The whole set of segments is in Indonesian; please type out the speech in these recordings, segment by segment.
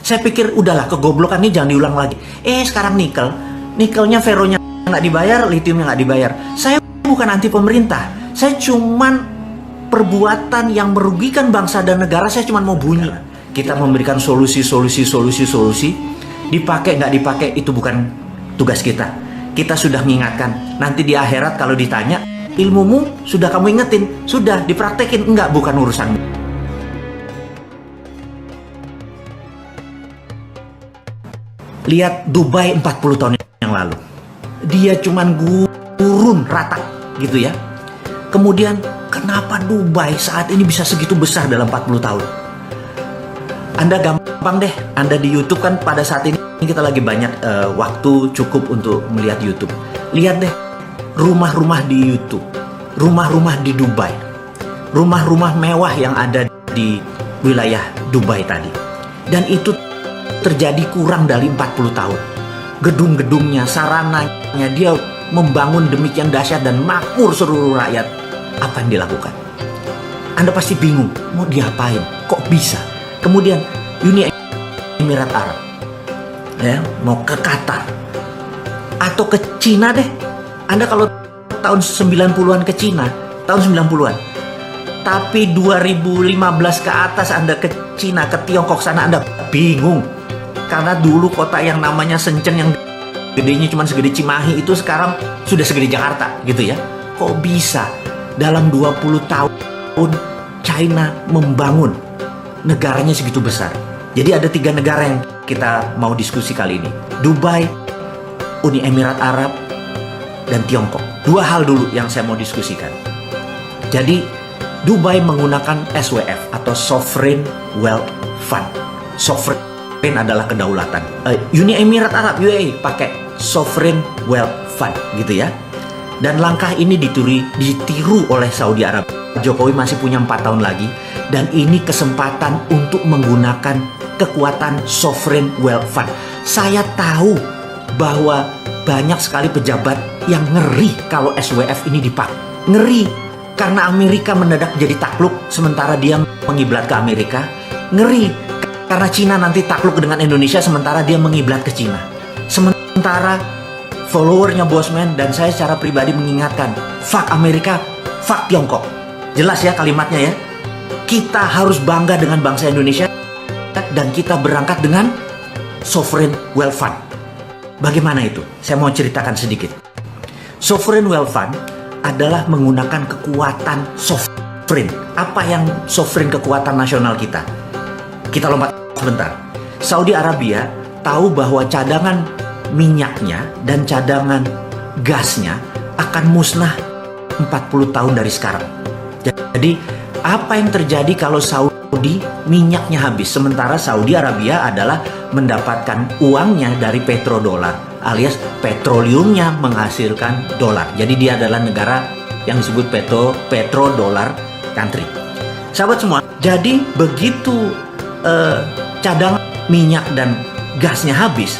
Saya pikir udahlah, kegoblokan ini jangan diulang lagi. Sekarang nikelnya, feronya nggak dibayar, litiumnya nggak dibayar. Saya bukan anti pemerintah, saya cuman perbuatan yang merugikan bangsa dan negara, saya cuman mau bunyi. Kita memberikan solusi, dipakai nggak dipakai itu bukan tugas kita. Kita sudah mengingatkan, nanti di akhirat kalau ditanya, ilmumu sudah kamu ingetin, sudah dipraktekin, enggak, bukan urusanmu. Lihat Dubai 40 tahun yang lalu. Dia cuman gurun rata gitu ya. Kemudian kenapa Dubai saat ini bisa segitu besar dalam 40 tahun? Anda gampang deh, Anda di YouTube kan pada saat ini kita lagi banyak waktu cukup untuk melihat YouTube. Lihat deh rumah-rumah di YouTube, rumah-rumah di Dubai, rumah-rumah mewah yang ada di wilayah Dubai tadi. Dan itu terjadi kurang dari 40 tahun. Gedung-gedungnya, sarananya, dia membangun demikian dahsyat dan makmur seluruh rakyat. Apa yang dilakukan? Anda pasti bingung, mau diapain? Kok bisa? Kemudian Uni Emirat Arab, ya, mau ke Qatar atau ke Cina deh. Anda kalau tahun 90-an ke Cina, tahun 90-an. Tapi 2015 ke atas Anda ke Cina, ke Tiongkok sana, Anda bingung. Karena dulu kota yang namanya Shenzhen yang gedenya cuma segede Cimahi itu sekarang sudah segede Jakarta gitu ya. Kok bisa dalam 20 tahun China membangun negaranya segitu besar? Jadi ada 3 negara yang kita mau diskusi kali ini. Dubai, Uni Emirat Arab, dan Tiongkok. 2 hal dulu yang saya mau diskusikan. Jadi Dubai menggunakan SWF atau Sovereign Wealth Fund. Sovereign adalah kedaulatan. Uni Emirat Arab UAE pakai Sovereign Wealth Fund gitu ya. Dan langkah ini ditiru oleh Saudi Arabia. Jokowi masih punya 4 tahun lagi dan ini kesempatan untuk menggunakan kekuatan Sovereign Wealth Fund. Saya tahu bahwa banyak sekali pejabat yang ngeri kalau SWF ini dipakai. Ngeri karena Amerika mendadak jadi takluk sementara dia mengiblat ke Amerika. Ngeri karena Cina nanti takluk dengan Indonesia sementara dia mengiblat ke Cina. Sementara followernya Bosman dan saya secara pribadi mengingatkan, fuck Amerika, fuck Tiongkok. Jelas ya kalimatnya ya. Kita harus bangga dengan bangsa Indonesia dan kita berangkat dengan Sovereign Wealth Fund. Bagaimana itu? Saya mau ceritakan sedikit. Sovereign Wealth Fund adalah menggunakan kekuatan sovereign. Apa yang sovereign kekuatan nasional kita? Kita lompat sebentar. Saudi Arabia tahu bahwa cadangan minyaknya dan cadangan gasnya akan musnah 40 tahun dari sekarang. Jadi apa yang terjadi kalau Saudi minyaknya habis? Sementara Saudi Arabia adalah mendapatkan uangnya dari petrodolar alias petroleumnya menghasilkan dolar. Jadi dia adalah negara yang disebut petrodolar country. Sahabat semua, jadi begitu cadangan minyak dan gasnya habis,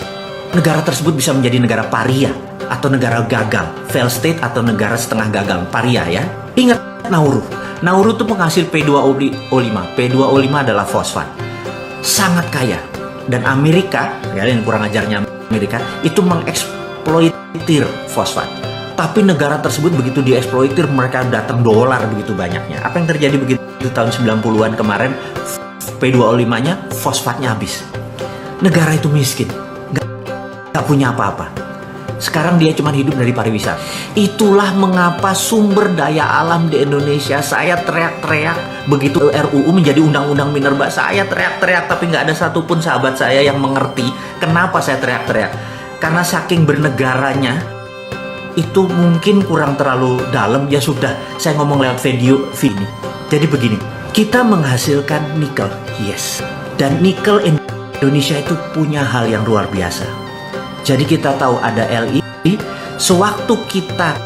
negara tersebut bisa menjadi negara paria atau negara gagal, failed state atau negara setengah gagal, paria ya. Ingat Nauru. Nauru itu penghasil P2O5. P2O5 adalah fosfat. Sangat kaya. Dan Amerika, ya yang kurang ajarnya Amerika, itu mengeksploitir fosfat. Tapi negara tersebut begitu dieksploitir, mereka datang dolar begitu banyaknya. Apa yang terjadi begitu tahun 90-an kemarin? P2O5-nya, fosfatnya habis. Negara itu miskin, gak punya apa-apa. Sekarang dia cuma hidup dari pariwisata. Itulah mengapa sumber daya alam di Indonesia, saya teriak-teriak begitu RUU menjadi undang-undang minerba. Saya teriak-teriak tapi gak ada satupun sahabat saya yang mengerti kenapa saya teriak-teriak. Karena saking bernegaranya, itu mungkin kurang terlalu dalam. Ya sudah, saya ngomong lewat video ini. Jadi begini, kita menghasilkan nikel, yes. Dan nikel Indonesia itu punya hal yang luar biasa. Jadi kita tahu ada LI. Sewaktu kita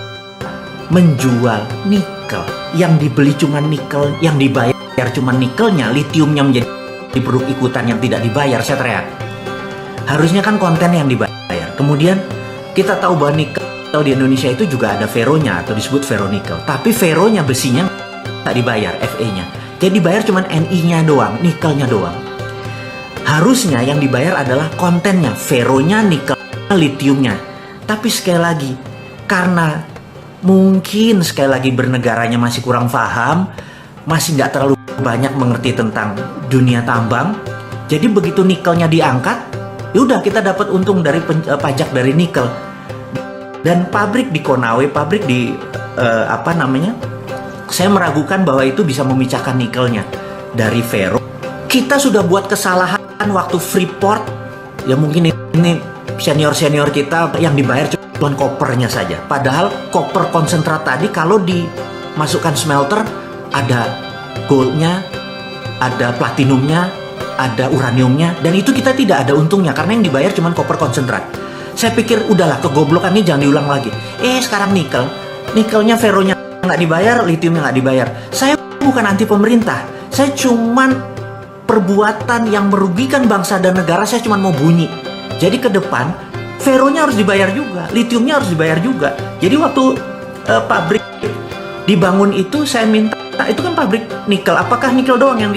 menjual nikel, yang dibeli cuma nikel, yang dibayar cuma nikelnya, litiumnya menjadi produk ikutan yang tidak dibayar, saya teriak. Harusnya kan konten yang dibayar. Kemudian kita tahu bahwa nikel di Indonesia itu juga ada feronya atau disebut feronikel. Tapi feronya, besinya tak dibayar, Fe-nya. Jadi bayar cuma Ni-nya doang, nikelnya doang. Harusnya yang dibayar adalah kontennya, feronya, nikelnya, litiumnya. Tapi sekali lagi, karena mungkin sekali lagi bernegaranya masih kurang paham, masih nggak terlalu banyak mengerti tentang dunia tambang. Jadi begitu nikelnya diangkat, yaudah kita dapat untung dari pajak dari nikel. Dan pabrik di Konawe, pabrik di saya meragukan bahwa itu bisa memisahkan nikelnya dari fero. Kita sudah buat kesalahan waktu Freeport, ya mungkin ini senior-senior kita yang dibayar cuma kopernya saja. Padahal koper konsentrat tadi kalau dimasukkan smelter ada goldnya, ada platinumnya, ada uraniumnya, dan itu kita tidak ada untungnya karena yang dibayar cuma koper konsentrat. Saya pikir udahlah, kegoblokan ini jangan diulang lagi. Sekarang nikelnya, feronya nggak dibayar, litiumnya nggak dibayar. Saya bukan anti pemerintah, saya cuman perbuatan yang merugikan bangsa dan negara, saya cuma mau bunyi. Jadi ke depan, feronya harus dibayar juga, litiumnya harus dibayar juga. Jadi waktu pabrik dibangun itu, saya minta, itu kan pabrik nikel. Apakah nikel doang yang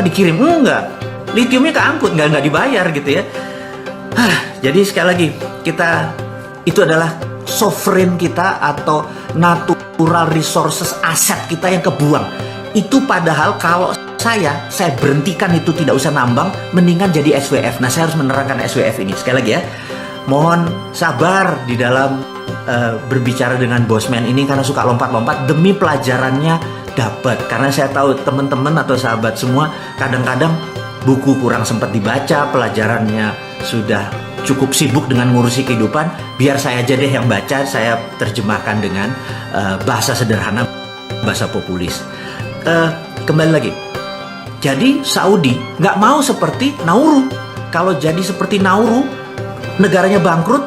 dikirim? Enggak. Litiumnya keangkut, nggak dibayar gitu ya. Jadi sekali lagi, itu adalah sovereign kita atau natural resources, aset kita yang kebuang. Itu padahal kalau saya berhentikan itu, tidak usah nambang, mendingan jadi SWF. Nah, saya harus menerangkan SWF ini. Sekali lagi ya, mohon sabar di dalam berbicara dengan bosman ini karena suka lompat-lompat, demi pelajarannya dapat. Karena saya tahu teman-teman atau sahabat semua kadang-kadang buku kurang sempat dibaca, pelajarannya sudah cukup sibuk dengan ngurusi kehidupan. Biar saya aja deh yang baca, saya terjemahkan dengan bahasa sederhana, bahasa populis. Kembali lagi, jadi Saudi nggak mau seperti Nauru. Kalau jadi seperti Nauru, negaranya bangkrut,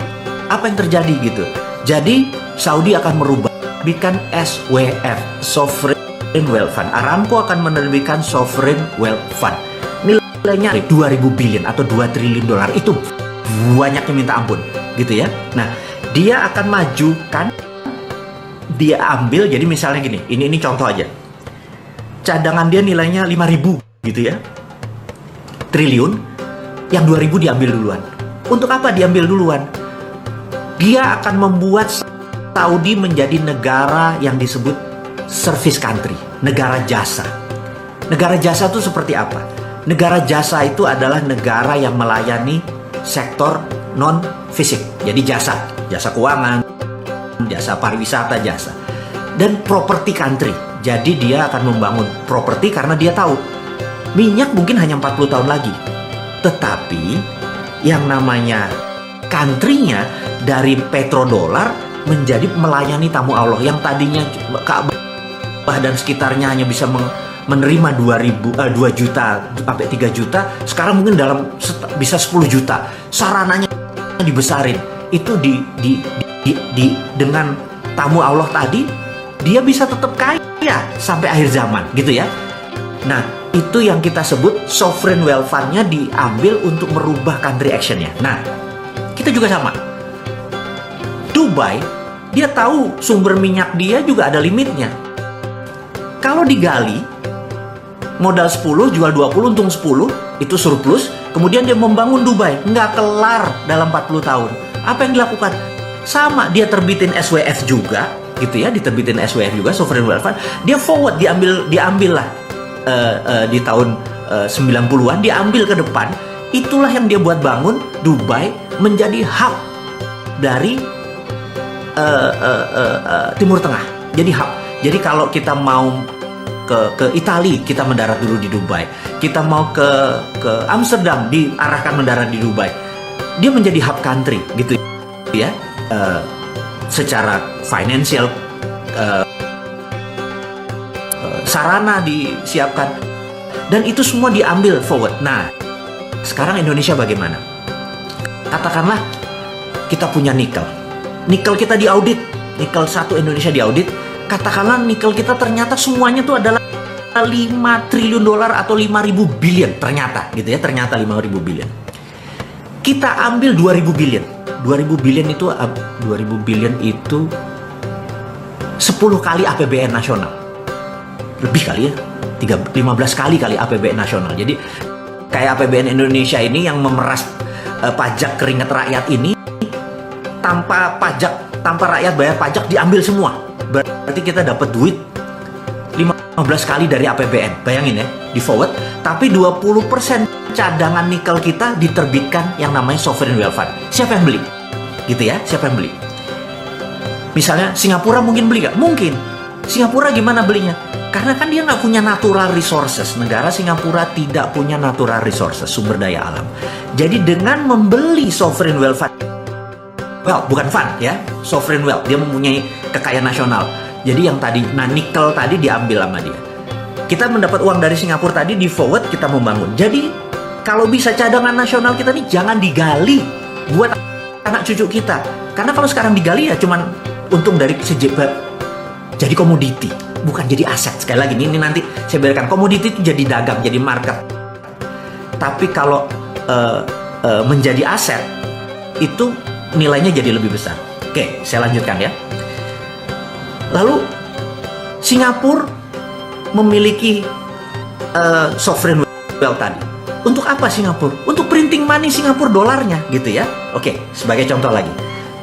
apa yang terjadi gitu? Jadi Saudi akan menerbitkan SWF, Sovereign Wealth Fund. Aramco akan menerbitkan Sovereign Wealth Fund. Nilainya 2.000 billion atau 2 triliun dolar. Itu banyaknya minta ampun, gitu ya. Nah, dia akan majukan, dia ambil, jadi misalnya gini, ini contoh aja. Cadangan dia nilainya 5.000 gitu ya, triliun, yang 2.000 diambil duluan. Untuk apa diambil duluan? Dia akan membuat Saudi menjadi negara yang disebut service country, negara jasa. Negara jasa itu seperti apa? Negara jasa itu adalah negara yang melayani sektor non-fisik, jadi jasa keuangan, jasa pariwisata, jasa. Dan property country. Jadi dia akan membangun properti karena dia tahu minyak mungkin hanya 40 tahun lagi. Tetapi yang namanya country-nya dari petrodolar menjadi melayani tamu Allah yang tadinya Ka'bah dan sekitarnya hanya bisa menerima 2 juta sampai 3 juta, sekarang mungkin bisa 10 juta. Sarananya dibesarin. Itu dengan tamu Allah tadi, dia bisa tetap kaya sampai akhir zaman gitu ya. Nah, itu yang kita sebut sovereign wealth fund-nya diambil untuk merubah country action-nya. Nah, kita juga sama. Dubai, dia tahu sumber minyak dia juga ada limitnya. Kalau digali, modal 10, jual 20, untung 10, itu surplus. Kemudian dia membangun Dubai, nggak kelar dalam 40 tahun. Apa yang dilakukan? Sama, dia terbitin SWF juga, gitu ya, diterbitin SWF juga, Sovereign Wealth Fund. Dia forward, diambil lah di tahun 90-an, diambil ke depan. Itulah yang dia buat bangun Dubai menjadi hub dari Timur Tengah. Jadi hub. Jadi kalau kita mau ke Italia, kita mendarat dulu di Dubai. Kita mau ke Amsterdam, diarahkan mendarat di Dubai. Dia menjadi hub country, gitu ya. Secara financial, sarana disiapkan, dan itu semua diambil forward. Nah, sekarang Indonesia bagaimana? Katakanlah kita punya nikel kita diaudit, nikel 1 Indonesia diaudit. Katakanlah nikel kita ternyata semuanya itu adalah 5 triliun dolar atau 5.000 billion, ternyata gitu ya, ternyata 5.000 billion. Kita ambil 2.000 billion. 2.000 billion itu 10 kali APBN nasional. Lebih kali ya. 15 kali APBN nasional. Jadi kayak APBN Indonesia ini yang memeras pajak keringat rakyat ini, tanpa rakyat bayar pajak diambil semua. Berarti kita dapat duit 15 kali dari APBN. Bayangin ya, di forward, tapi 20% cadangan nikel kita diterbitkan yang namanya sovereign wealth fund. Siapa yang beli? Gitu ya, siapa yang beli? Misalnya Singapura mungkin beli nggak? Mungkin. Singapura gimana belinya? Karena kan dia nggak punya natural resources. Negara Singapura tidak punya natural resources, sumber daya alam. Jadi dengan membeli sovereign wealth fund, bukan fund ya, sovereign wealth, dia mempunyai kekayaan nasional. Jadi yang tadi, nikel tadi diambil sama dia. Kita mendapat uang dari Singapura tadi, di forward kita membangun. Jadi kalau bisa cadangan nasional kita nih jangan digali buat anak cucu kita. Karena kalau sekarang digali ya cuman untung dari jadi komoditi, bukan jadi aset. Sekali lagi ini nanti saya berikan, komoditi itu jadi dagang, jadi market. Tapi kalau menjadi aset itu nilainya jadi lebih besar. Oke, saya lanjutkan ya. Lalu Singapura memiliki sovereign wealth tadi. Untuk apa Singapura? Untuk printing money Singapura dolarnya gitu ya. Oke, sebagai contoh lagi.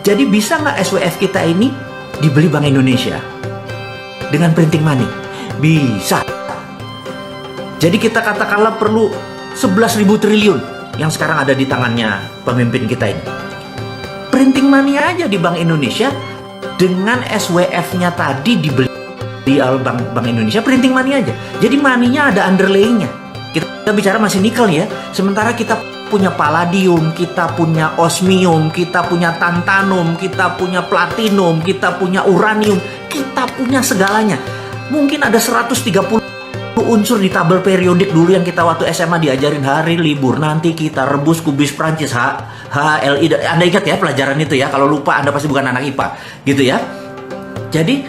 Jadi bisa nggak SWF kita ini dibeli Bank Indonesia dengan printing money? Bisa. Jadi kita katakanlah perlu 11.000 triliun yang sekarang ada di tangannya pemimpin kita ini. Printing money aja di Bank Indonesia dengan SWF-nya tadi dibeli di Bank Indonesia, printing money aja. Jadi money-nya ada underlaying-nya. Kita bicara masih nikel ya. Sementara kita punya palladium, kita punya osmium, kita punya tantalum, kita punya platinum, kita punya uranium, kita punya segalanya. Mungkin ada 130 unsur di tabel periodik dulu yang kita waktu SMA diajarin hari libur nanti kita rebus kubis Prancis HLI. Anda ingat ya pelajaran itu ya? Kalau lupa Anda pasti bukan anak IPA gitu ya. Jadi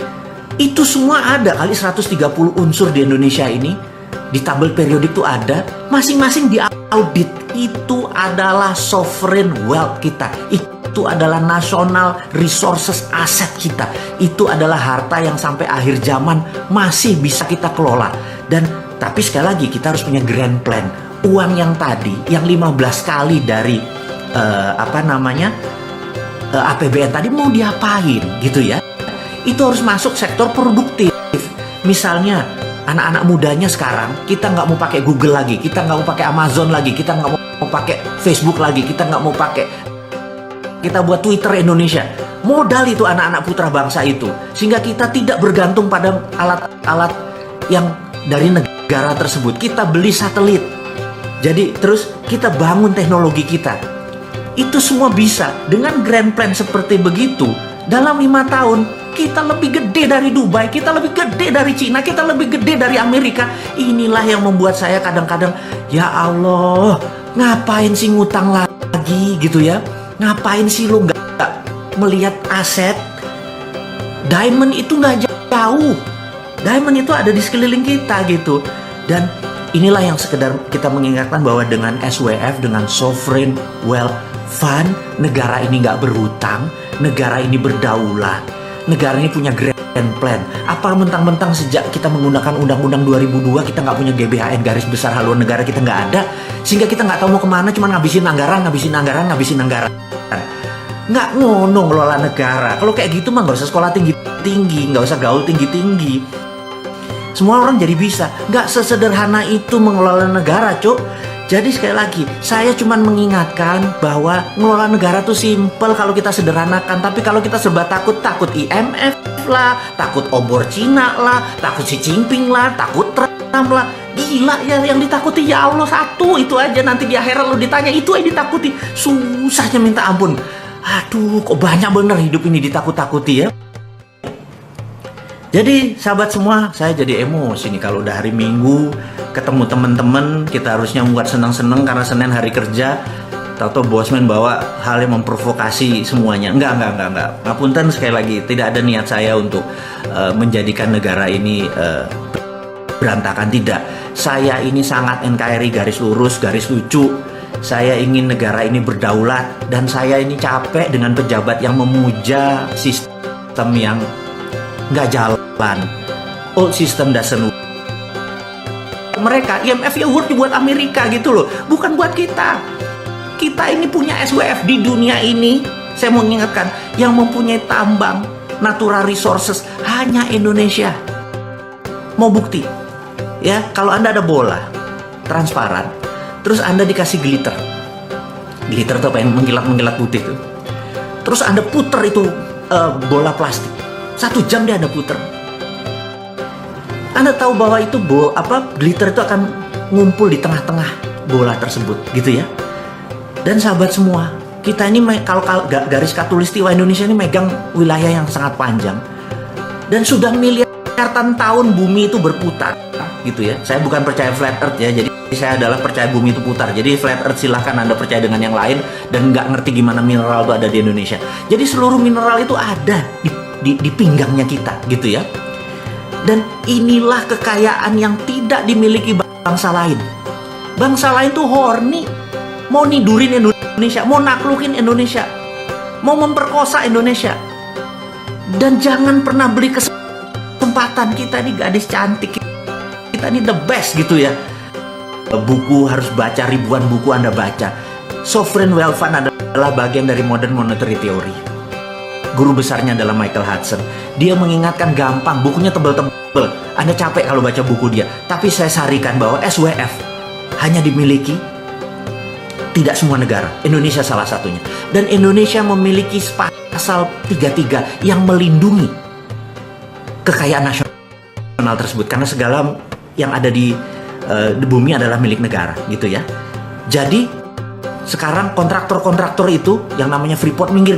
itu semua ada kali 130 unsur di Indonesia ini. Di tabel periodik itu ada, masing-masing diaudit. Itu adalah sovereign wealth kita. Itu adalah national resources aset kita. Itu adalah harta yang sampai akhir zaman masih bisa kita kelola. Dan tapi sekali lagi kita harus punya grand plan. Uang yang tadi, yang 15 kali dari APBN tadi mau diapain gitu ya? Itu harus masuk sektor produktif. Misalnya anak-anak mudanya sekarang, kita nggak mau pakai Google lagi, kita nggak mau pakai Amazon lagi, kita nggak mau pakai Facebook lagi, kita nggak mau pakai, kita buat Twitter Indonesia. Modal itu anak-anak putra bangsa itu, sehingga kita tidak bergantung pada alat-alat yang dari negara tersebut. Kita beli satelit, jadi terus kita bangun teknologi kita. Itu semua bisa dengan grand plan seperti begitu. Dalam 5 tahun kita lebih gede dari Dubai, kita lebih gede dari Cina, kita lebih gede dari Amerika. Inilah yang membuat saya kadang-kadang, ya Allah, ngapain sih ngutang lagi gitu ya? Ngapain sih lu nggak melihat aset? Diamond itu nggak jauh. Diamond itu ada di sekeliling kita gitu. Dan inilah yang sekedar kita mengingatkan bahwa dengan SWF, dengan Sovereign Wealth Fund, negara ini nggak berhutang, negara ini berdaulat. Negara ini punya grand plan. Apa mentang-mentang sejak kita menggunakan Undang-Undang 2002 kita nggak punya GBHN, garis besar haluan negara kita nggak ada, sehingga kita nggak tahu mau kemana, cuma ngabisin anggaran. Nggak ngono ngelola negara. Kalau kayak gitu mah nggak usah sekolah tinggi-tinggi, nggak usah gaul tinggi-tinggi. Semua orang jadi bisa. Nggak sesederhana itu mengelola negara, Cuk. Jadi sekali lagi, saya cuma mengingatkan bahwa ngelola negara tuh simple kalau kita sederhanakan. Tapi kalau kita serba takut IMF lah, takut obor Cina lah, takut Xi Jinping lah, takut Trump lah. Gila ya, yang ditakuti ya Allah satu, itu aja. Nanti di akhirat lu ditanya, itu aja ditakuti. Susahnya minta ampun. Aduh, kok banyak bener hidup ini ditakut-takuti ya. Jadi sahabat semua, saya jadi emosi nih kalau udah hari Minggu ketemu teman-teman, kita harusnya buat senang-senang karena Senin hari kerja, tahu-tahu bosman bawa hal yang memprovokasi semuanya. Enggak. Ngapunten sekali lagi, tidak ada niat saya untuk menjadikan negara ini berantakan, tidak. Saya ini sangat NKRI garis lurus, garis lucu. Saya ingin negara ini berdaulat dan saya ini capek dengan pejabat yang memuja sistem yang nggak jalan. Old system doesn't mereka. IMF ya award buat Amerika gitu loh, bukan buat kita. Kita ini punya SWF di dunia ini. Saya mau mengingatkan, yang mempunyai tambang natural resources hanya Indonesia. Mau bukti? Ya, kalau Anda ada bola transparan, terus Anda dikasih glitter. Glitter itu apa yang mengkilat-mengkilat putih itu. Terus Anda puter itu bola plastik. 1 jam dia Anda puter. Anda tahu bahwa itu glitter itu akan ngumpul di tengah-tengah bola tersebut, gitu ya. Dan sahabat semua, kita ini kalau garis khatulistiwa Indonesia ini megang wilayah yang sangat panjang. Dan sudah miliaran tahun bumi itu berputar, gitu ya. Saya bukan percaya flat earth ya, jadi saya adalah percaya bumi itu putar. Jadi flat earth silahkan Anda percaya dengan yang lain dan nggak ngerti gimana mineral itu ada di Indonesia. Jadi seluruh mineral itu ada di pinggangnya kita, gitu ya. Dan inilah kekayaan yang tidak dimiliki bangsa lain. Bangsa lain tuh horny, mau nidurin Indonesia, mau naklukin Indonesia, mau memperkosa Indonesia. Dan jangan pernah beli kesempatan. Kita ini gadis cantik, kita ini the best, gitu ya. Buku harus baca, ribuan buku Anda baca. Sovereign wealth fund adalah bagian dari modern monetary theory. Guru besarnya adalah Michael Hudson. Dia mengingatkan gampang, bukunya tebel-tebel. Anda capek kalau baca buku dia. Tapi saya sarikan bahwa SWF hanya dimiliki tidak semua negara. Indonesia salah satunya. Dan Indonesia memiliki pasal 33 yang melindungi kekayaan nasional tersebut. Karena segala yang ada di bumi adalah milik negara, gitu ya. Jadi sekarang kontraktor-kontraktor itu yang namanya Freeport minggir.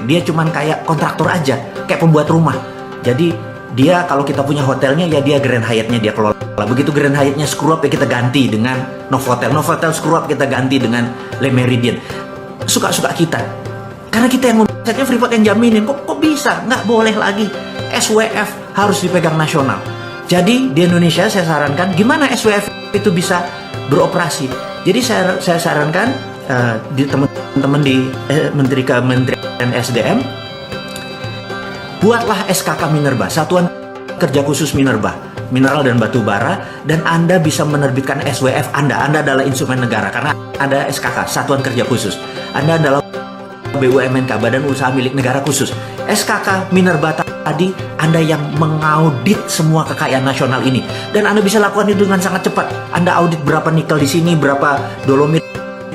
Dia cuman kayak kontraktor aja, kayak pembuat rumah. Jadi dia kalau kita punya hotelnya ya dia Grand Hyatt-nya dia kelola. Begitu Grand Hyatt-nya screw up ya kita ganti dengan Novotel. Novotel screw up kita ganti dengan Le Méridien. Suka-suka kita. Karena kita yang membuatnya, Freeport yang jaminin. Kok bisa? Nggak boleh lagi. SWF harus dipegang nasional. Jadi di Indonesia saya sarankan gimana SWF itu bisa beroperasi. Jadi saya sarankan di teman-teman di Kementerian SDM, buatlah SKK Minerba, Satuan Kerja Khusus Minerba, mineral dan batu bara, dan Anda bisa menerbitkan SWF Anda adalah instrumen negara karena ada SKK, Satuan Kerja Khusus. Anda adalah BUMNK, Badan Usaha Milik Negara Khusus. SKK Minerba tadi, Anda yang mengaudit semua kekayaan nasional ini, dan Anda bisa lakukan itu dengan sangat cepat. Anda audit berapa nikel di sini, berapa dolomit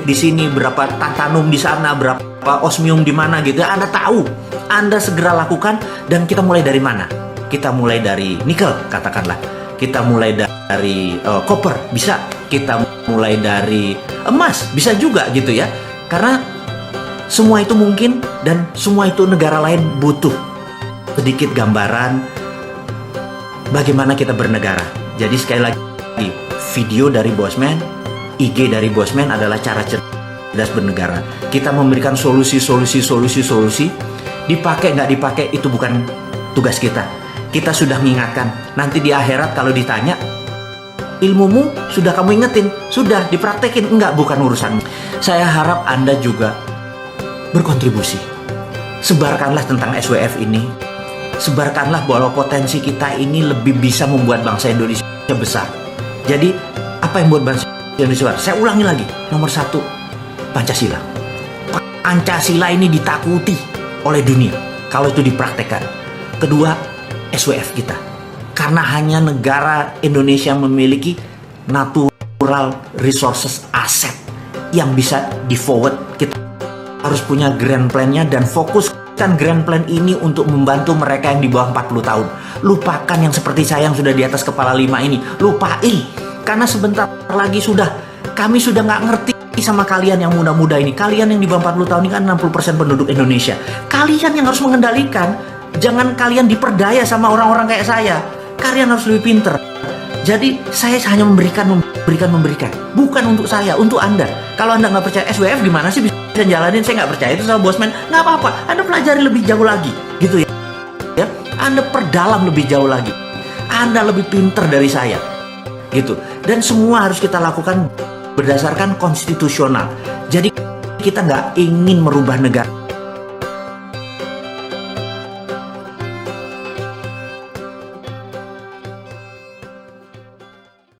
di sini, berapa tantalum di sana, berapa osmium di mana, gitu. Anda tahu, Anda segera lakukan. Dan kita mulai dari mana? Kita mulai dari nikel, katakanlah. Kita mulai dari koper, bisa. Kita mulai dari emas, bisa juga, gitu ya. Karena semua itu mungkin, dan semua itu negara lain butuh sedikit gambaran bagaimana kita bernegara. Jadi sekali lagi, video dari Bosman, IG dari Bosman adalah cara cerdas bernegara. Kita memberikan solusi. Dipakai nggak dipakai itu bukan tugas kita. Kita sudah mengingatkan. Nanti di akhirat kalau ditanya, ilmumu sudah kamu ingetin, sudah dipraktekin, enggak, bukan urusanmu. Saya harap Anda juga berkontribusi. Sebarkanlah tentang SWF ini. Sebarkanlah bahwa potensi kita ini lebih bisa membuat bangsa Indonesia besar. Jadi apa yang membuat bangsa Indonesia besar? Saya ulangi lagi. Nomor 1, Pancasila. Pancasila ini ditakuti oleh dunia kalau itu dipraktekkan. Kedua, SWF kita. Karena hanya negara Indonesia memiliki natural resources aset yang bisa di forward. Kita harus punya grand plan-nya dan fokuskan grand plan ini untuk membantu mereka yang di bawah 40 tahun. Lupakan yang seperti saya yang sudah di atas kepala 5 ini. Lupain. Karena sebentar lagi kami sudah nggak ngerti sama kalian yang muda-muda ini. Kalian yang di bawah 40 tahun ini kan 60% penduduk Indonesia. Kalian yang harus mengendalikan. Jangan kalian diperdaya sama orang-orang kayak saya. Kalian harus lebih pinter. Jadi saya hanya memberikan. Bukan untuk saya, untuk Anda. Kalau Anda nggak percaya SWF gimana sih bisa jalanin? Saya nggak percaya itu sama Bosman. Nggak apa-apa. Anda pelajari lebih jauh lagi, gitu ya. Anda perdalam lebih jauh lagi. Anda lebih pinter dari saya, gitu. Dan semua harus kita lakukan berdasarkan konstitusional. Jadi kita nggak ingin merubah negara